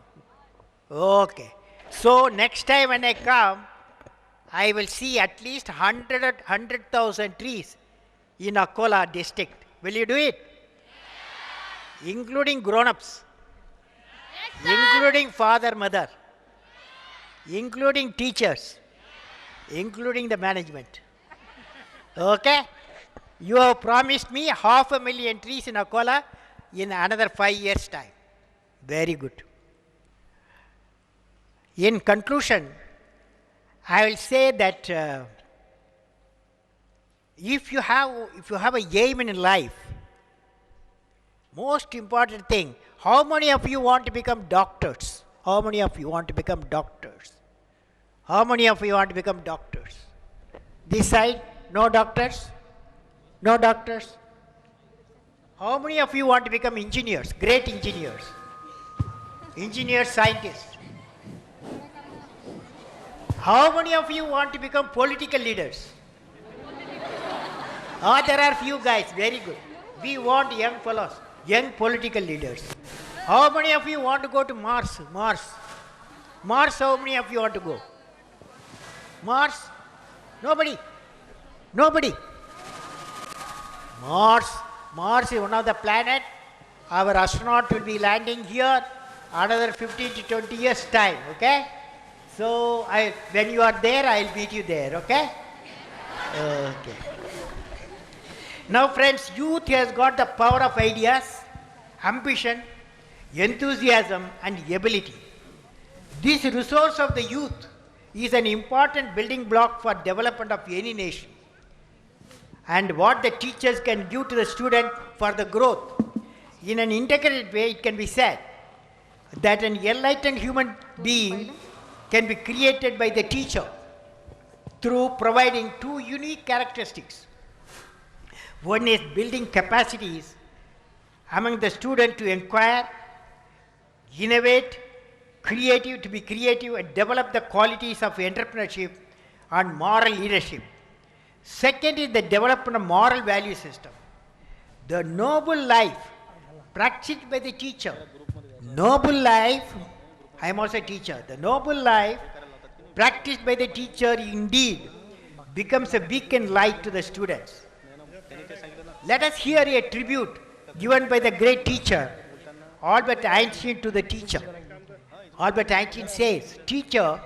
Okay. So next time when I come, I will see at least 100,000 trees in Akola district. Will you do it? Including grown-ups, including father, mother, including teachers, including the management. Okay? You have promised me 500,000 trees in Akola in another 5 years' time. Very good. In conclusion, I will say that if you have a aim in life, most important thing, how many of you want to become doctors? How many of you want to become doctors? How many of you want to become doctors? This side, no doctors? No doctors? How many of you want to become engineers, great engineers? Engineers, scientists? How many of you want to become political leaders? There are few guys, very good. We want young fellows, young political leaders. How many of you want to go to Mars? Mars, how many of you want to go? Mars? Nobody? Nobody? Mars is one of the planet. Our astronaut will be landing here another 15 to 20 years time, okay? So when you are there, I'll meet you there, okay? Okay. Now friends, youth has got the power of ideas, ambition, enthusiasm and ability. This resource of the youth is an important building block for development of any nation. And what the teachers can give to the student for the growth. In an integrated way, it can be said that an enlightened human being can be created by the teacher through providing 2 unique characteristics. One is building capacities among the student to inquire, innovate, to be creative and develop the qualities of entrepreneurship and moral leadership. Second is the development of moral value system. The noble life practiced by the teacher. Noble life, I am also a teacher. The noble life practiced by the teacher indeed becomes a beacon light to the students. Let us hear a tribute given by the great teacher, Albert Einstein, to the teacher. Albert Einstein says, "Teacher,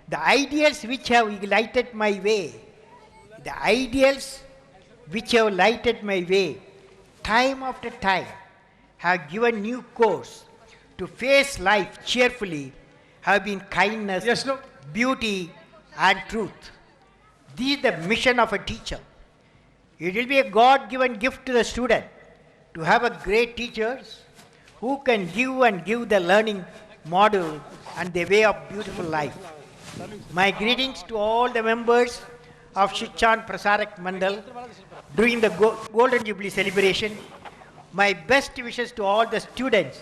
the ideals which have lighted my way, time after time, have given new course to face life cheerfully, have been kindness, beauty, and truth." This is the mission of a teacher. It will be a God-given gift to the student to have a great teachers who can give the learning model and the way of beautiful life. My greetings to all the members of Shikshan Prasarak Mandal during the Golden Jubilee celebration. My best wishes to all the students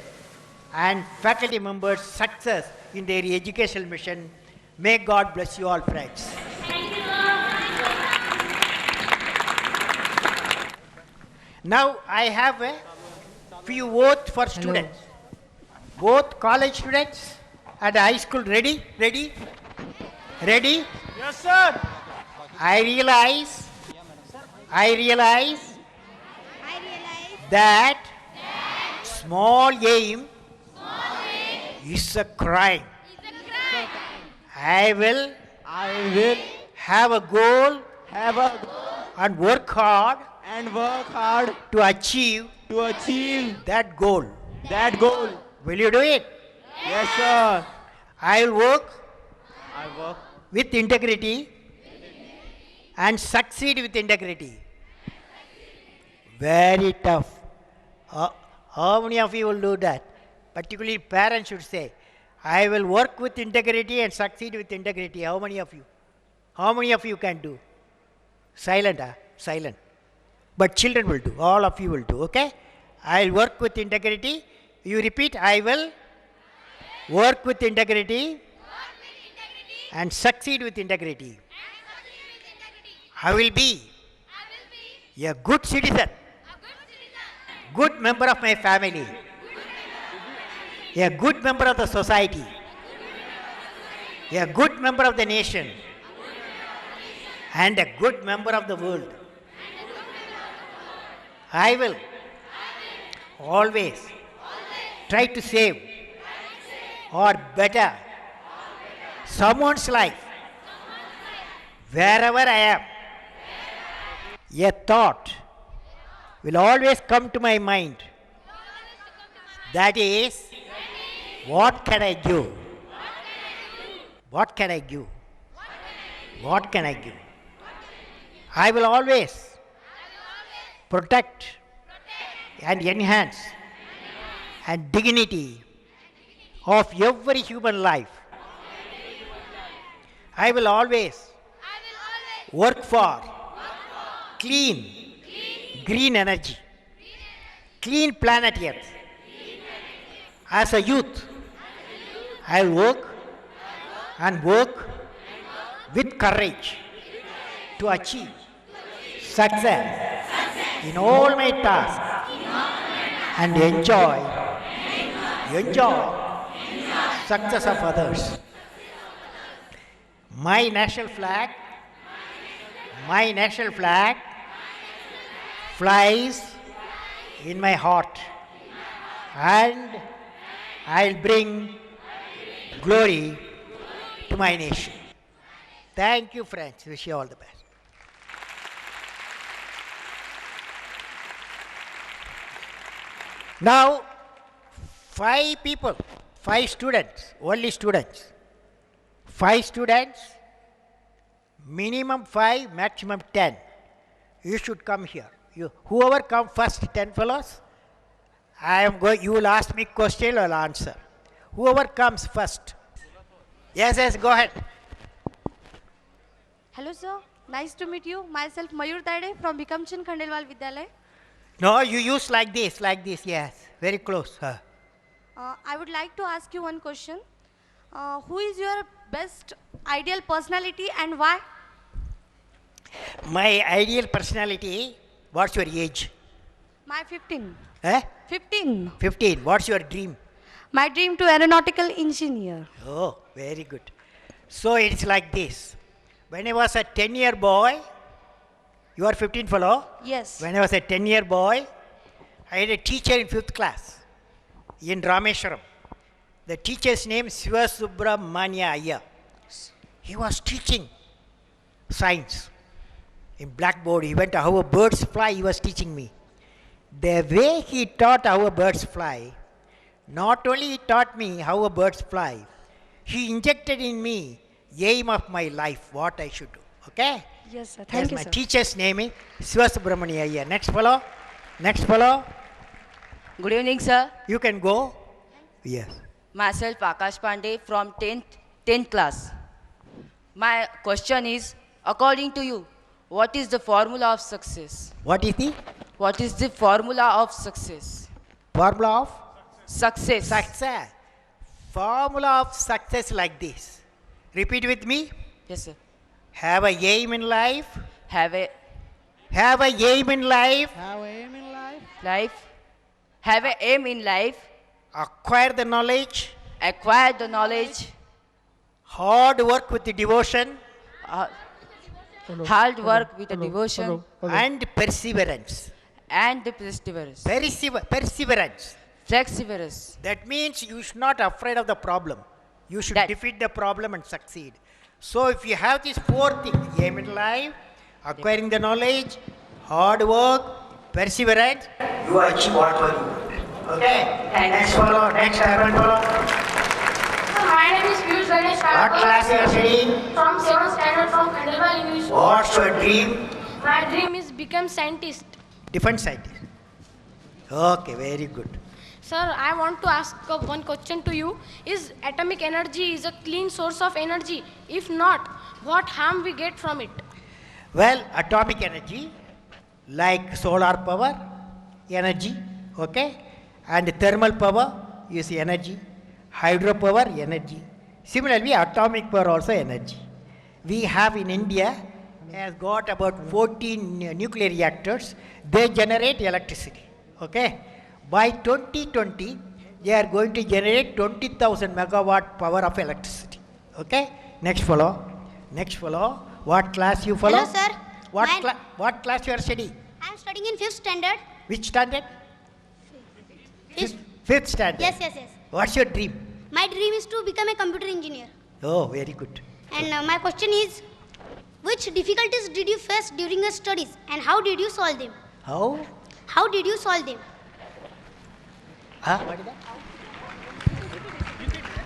and faculty members' success in their educational mission. May God bless you all, friends. Now I have a few words for students. Both college students and high school ready? Ready? Ready? Yes, sir. I realize that small aim is a crime. I will I will have a goal have a and work hard and work hard to achieve to achieve that goal. that goal. Will you do it? Yes, sir. I will work I work. with integrity and succeed with integrity. Very tough. How many of you will do that? Particularly parents should say, I will work with integrity and succeed with integrity. How many of you? How many of you can do? Silent, silent. But children will do. All of you will do, okay? I will work with integrity. You repeat, I will work with integrity and succeed with integrity. I will be a good citizen, good member of my family, a good member of the society, a good member of the nation, and a good member of the world. I will always try to save or better someone's life wherever I am. A thought will always come to my mind. That is, what can I give? What can I give? What can I give? I will always protect and enhance and dignity of every human life. I will always work for clean, green energy, clean planet Earth. As a youth, I will work and work with courage to achieve success in all my tasks and enjoy success of others. My national flag flies in my heart, and I'll bring glory to my nation. Thank you, friends. Wish you all the best. Now, 5 people, 5 students, only students. 5 students, minimum 5, maximum 10. You should come here. Whoever come first, 10 fellows, you will ask me question, I'll answer. Whoever comes first. Yes, go ahead. Hello sir, nice to meet you. Myself Mayur Tade from Bikamchan Khandelwal Vidyalay. No, you use like this, yes. Very close. I would like to ask you one question. Who is your best ideal personality and why? My ideal personality, what's your age? My 15. 15. 15. What's your dream? My dream to aeronautical engineer. Oh, very good. So it's like this. When I was a 10-year boy, you are 15 fellow? Yes. When I was a 10-year boy, I had a teacher in 5th class in Rameshwaram. The teacher's name Siva Subramania Iyer. He was teaching science in blackboard. He went how birds fly, he was teaching me. The way he taught how birds fly, not only he taught me how birds fly, he injected in me aim of my life, what I should do. Okay? Yes, sir. Thank you, my sir. teacher's name is Siva Subramania Iyer. Next fellow. Good evening, sir. You can go. Yes. Myself, Akash Pandey from 10th class. My question is, according to you, what is the formula of success? What is the What is the formula of success? formula of Success. success? Formula of success like this. Repeat with me. Yes, sir. Have a aim in life. Have a Have a aim in life. life. Have a aim in life. acquire the knowledge, acquire the knowledge, hard work with the devotion, uh, hard work with the devotion, and perseverance. and the perseverance. Perseverance. Perseverance. That means you should not afraid of the problem. You should That- defeat the problem and succeed. So if you have these four things, aim in life, acquiring the knowledge, hard work, perseverance, you achieve whatever you want. Okay? Next follow, next I will follow. My name is Piyush Ganesh What class you are studying? from 7th standard from Khandelwal English. What's your dream? My dream is become scientist. Defense scientist. Okay, very good. Sir, I want to ask one question to you. Is atomic energy is a clean source of energy? If not, what harm we get from it? Well, atomic energy, like solar power, energy, okay? And thermal power is energy, hydropower, energy. Similarly, atomic power also energy. We have in India, has got about 14 nuclear reactors. They generate electricity, okay? By 2020, they are going to generate 20,000 megawatt power of electricity, okay? Next follow. Next follow. What class you follow? Hello, sir. What class you are studying? I am studying in 5th standard. Which standard? Fifth. Fifth standard. Yes, yes, yes. What's your dream? My dream is to become a computer engineer. Oh, very good. And my question is, which difficulties did you face during your studies and how did you solve them? How? How did you solve them? Huh? What is that?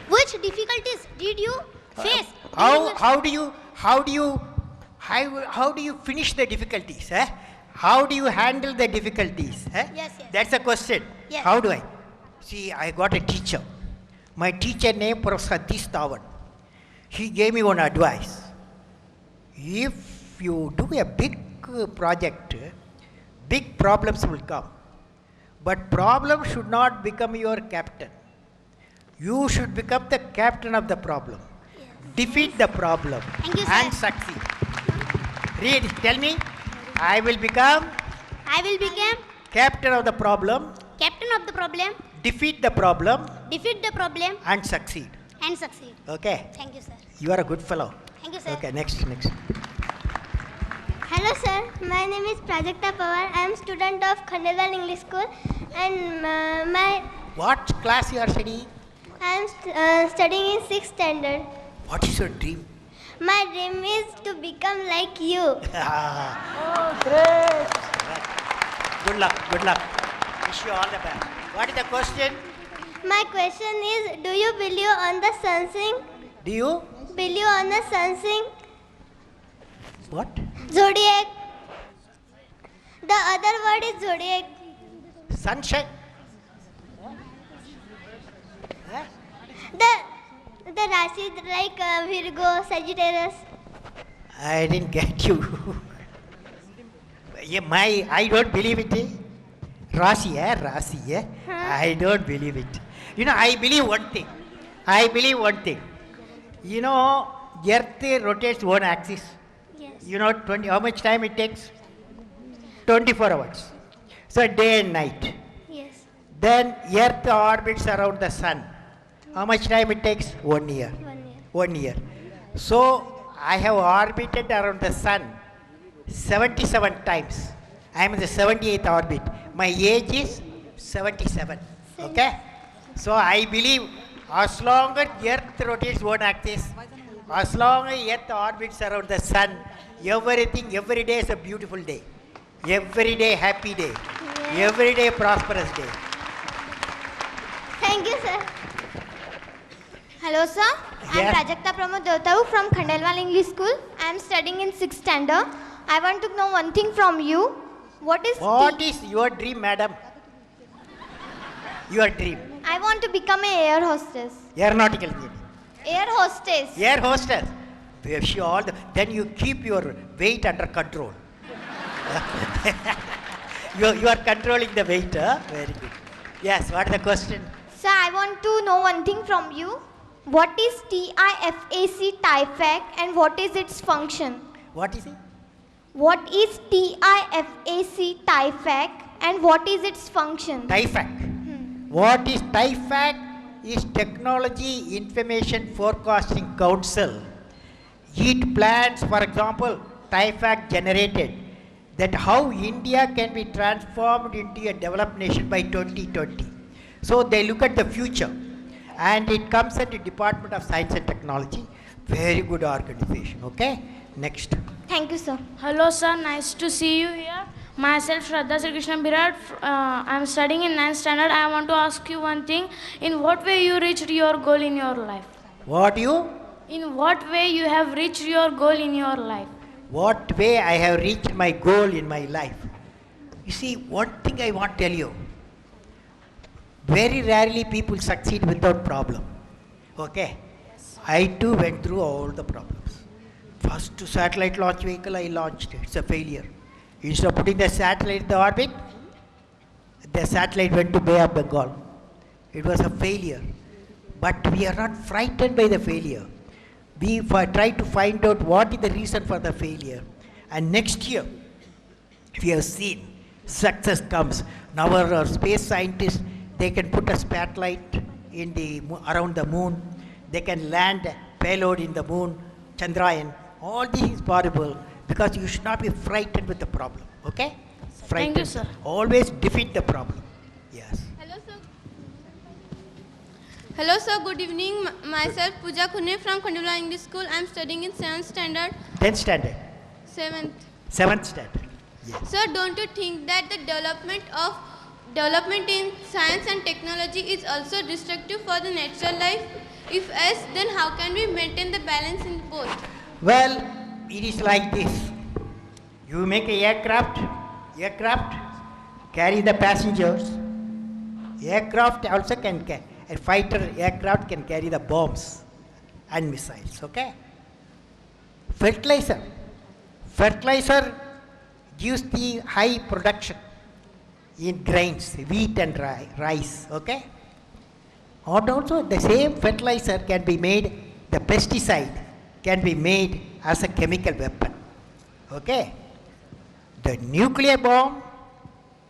Which difficulties did you face? during your- How do you finish the difficulties? Eh? How do you handle the difficulties? Eh? Yes, yes. That's a question. Yes. How do I? See, I got a teacher. My teacher named Professor Satish Dhawan. He gave me one advice. If you do a big project, big problems will come. But problem should not become your captain. You should become the captain of the problem. Defeat the problem Thank you, sir. and succeed. Read, tell me. I will become I will become captain of the problem, captain of the problem, defeat the problem defeat the problem and succeed. and succeed. Okay? Thank you, sir. You are a good fellow. Thank you, sir. Okay, next. Hello sir, my name is Prajakta Pawar. I am student of Khandelwal English School and What class you are studying? I am studying in 6th standard. What is your dream? My dream is to become like you. Good luck, good luck. Wish you all the best. What is the question? My question is, do you believe on the sun sing? Do you? Believe on the sun sing? What? Zodiac. The other word is zodiac. Sunshine? Huh? The Rashi like Virgo, Sagittarius. I didn't get you. Yeah, I don't believe it. Rasi, Rasi. I don't believe it. You know, I believe one thing. You know, Earth rotates one axis. Yes. You know, how much time it takes? 24 hours. So day and night. Yes. Then Earth orbits around the sun. How much time it takes? 1 year. 1 year. 1 year. So I have orbited around the sun 77 times. I am in the 78th orbit. My age is 77. Okay? So I believe as long as Earth rotates one axis, as long as Earth orbits around the sun, everything, every day is a beautiful day. Every day happy day. Every day prosperous day. Thank you, sir. Hello, sir. I Yeah. am Prajakta Pramod Devtau from Khandelwal English School. I am studying in 6th standard. I want to know one thing from you. What is What is your dream, madam? Your dream. I want to become an air hostess. Aeronautical engineer. Air hostess. Air hostess. Wish you all then you keep your weight under control. you are controlling the weight, huh? Very good. Yes, what is the question? Sir, I want to know one thing from you. What is TIFAC TIFAC and what is its function? What is it? What is TIFAC TIFAC and what is its function? TIFAC. What is TIFAC? Is Technology Information Forecasting Council. It plans, for example, TIFAC generated that how India can be transformed into a developed nation by 2020. So they look at the future, and it comes at the Department of Science and Technology. Very good organization. Okay, next. Thank you, sir. Hello, sir. Nice to see you here. Myself, Shraddha Sri Krishna Birat. I am studying in 9th standard. I want to ask you one thing. In what way you reached your goal in your life? What you? In what way you have reached your goal in your life? What way I have reached my goal in my life? You see, one thing I want to tell you. Very rarely people succeed without problem. Okay? I too went through all the problems. First satellite launch vehicle I launched. It's a failure. Instead of putting the satellite in the orbit, the satellite went to Bay of Bengal. It was a failure. But we are not frightened by the failure. We try to find out what is the reason for the failure. And next year, we have seen success comes. Now our space scientists, they can put a satellite in the around the moon. They can land a payload in the moon, Chandrayaan. All this is possible because you should not be frightened with the problem. Okay? Frightened. Thank you, sir. Always defeat the problem. Yes. Hello, sir. Hello, sir. Good evening. Myself, Pooja Khune from Khandula English School. I am studying in 7th standard. 10th standard. 7th. 7th standard. Yes. Sir, don't you think that the development in science and technology is also destructive for the natural life? If yes, then how can we maintain the balance in both? Well, it is like this. You make a aircraft carry the passengers. Aircraft also can carry, a fighter aircraft can carry the bombs and missiles, okay? Fertilizer gives the high production in grains, wheat and rice, okay? And also the same fertilizer can be made, the pesticide can be made as a chemical weapon, okay? The nuclear bomb,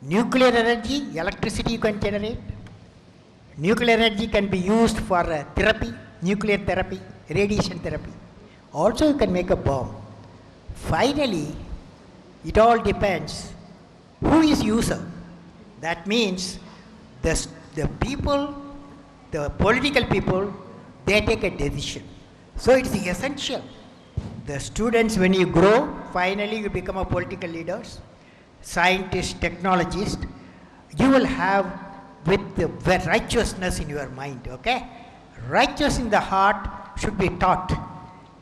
nuclear energy, electricity you can generate. Nuclear energy can be used for therapy, nuclear therapy, radiation therapy. Also you can make a bomb. Finally, it all depends who is user. That means the people, the political people, they take a decision. So it's essential. The students, when you grow, finally you become a political leaders, scientist, technologist, you will have with the righteousness in your mind, okay? Righteous in the heart should be taught.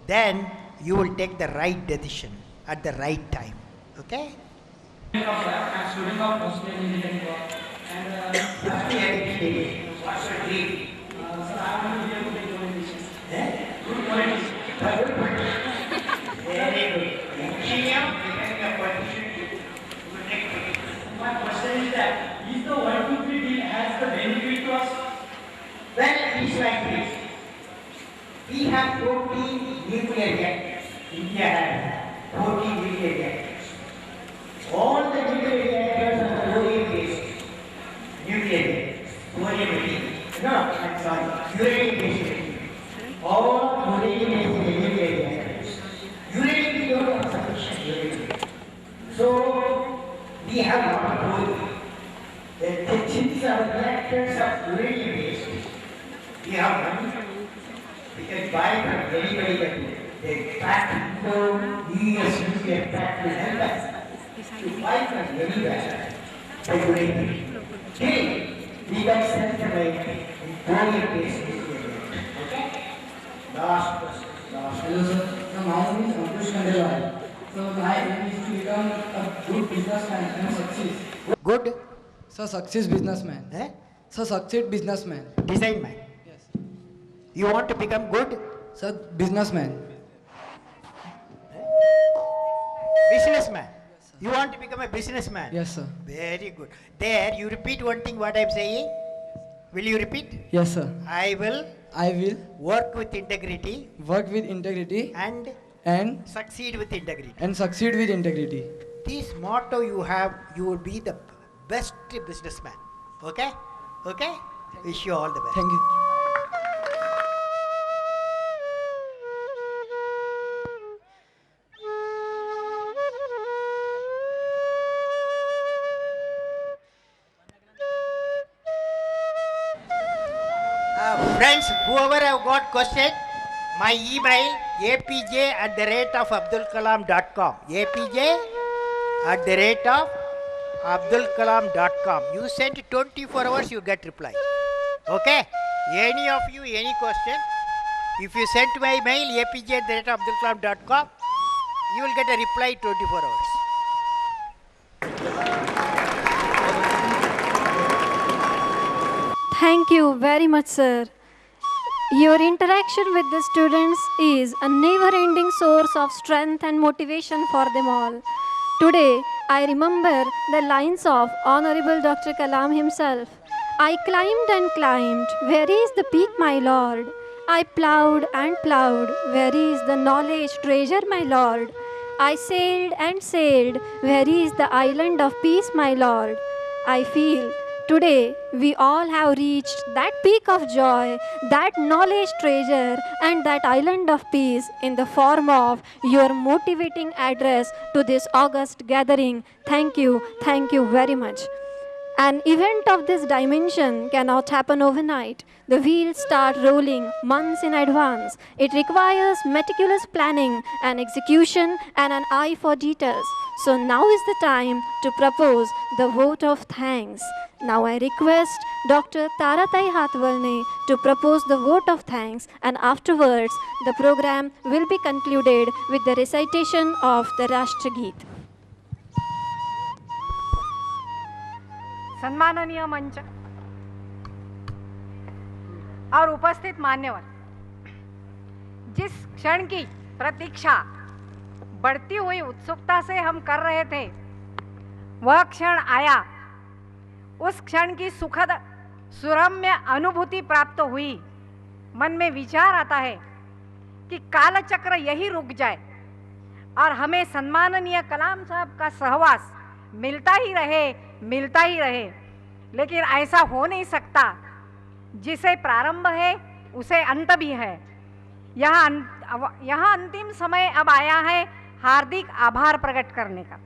Then you will take the right decision at the right time, okay? I'm student of Muslim engineering and what's your dream? So I want to be a good politician. Good politician. Good politician. Very good. Engineer becoming a politician. My question is that is the 1, 2, 3 deal has the benefit to us? Well, it is like this. We have 14 nuclear reactors. India has 14 nuclear reactors. All the nuclear reactors are thorium-based. Nuclear reactors. Thorium-based. No, I'm sorry. Uranium-based. All uranium-based nuclear reactors. Uranium, we don't have sufficient uranium. So, we have a lot of thorium. Since our reactors are uranium-based, we have money. We can buy from anybody that the fact US nuclear fact will help us to buy from anywhere the uranium. Till we can send from a thorium-based nuclear reactor. Okay? Last question. Hello sir. So my name is Ankush Khandelwal. So my aim is to become a good businessman and succeed. Good? So success businessman. Eh? So succeed businessman. Design man. Yes. You want to become good? Sir, businessman. Businessman. Yes, you want to become a businessman? Yes, sir. Very good. There, you repeat one thing what I am saying. Will you repeat? Yes, sir. I will work with integrity and succeed with integrity. This motto you have, you will be the best businessman. Okay? Okay? Wish you all the best. Thank you. Friends, whoever have got question, my email apj@abdulkalam.com. apj@abdulkalam.com. You send 24 hours, you get reply. Okay? Any of you, any question, if you send to my mail apj@abdulkalam.com, you will get a reply 24 hours. Thank you very much, sir. Your interaction with the students is a never-ending source of strength and motivation for them all. Today, I remember the lines of Honorable Dr. Kalam himself. I climbed and climbed, where is the peak, my lord? I plowed and plowed, where is the knowledge treasure, my lord? I sailed and sailed, where is the island of peace, my lord? I feel today we all have reached that peak of joy, that knowledge treasure, and that island of peace in the form of your motivating address to this august gathering. Thank you very much. An event of this dimension cannot happen overnight. The wheels start rolling months in advance. It requires meticulous planning and execution and an eye for details. So now is the time to propose the vote of thanks. Now I request Dr. Taratai Hatwalne to propose the vote of thanks, and afterwards the program will be concluded with the recitation of the Rashtrageet. सम्माननीय मंच और उपस्थित मान्यवर, जिस क्षण की प्रतीक्षा बढ़ती हुई उत्सुकता से हम कर रहे थे, वह क्षण आया। उस क्षण की सुखद सुरम्य अनुभूति प्राप्त हुई। मन में विचार आता है कि कालचक्र यही रुक जाए और हमें सम्माननीय कलाम साहब का सहवास मिलता ही रहे, लेकिन ऐसा हो नहीं सकता। जिसे प्रारंभ है उसे अंत भी है। यहाँ अंतिम समय अब आया है हार्दिक आभार प्रकट करने का।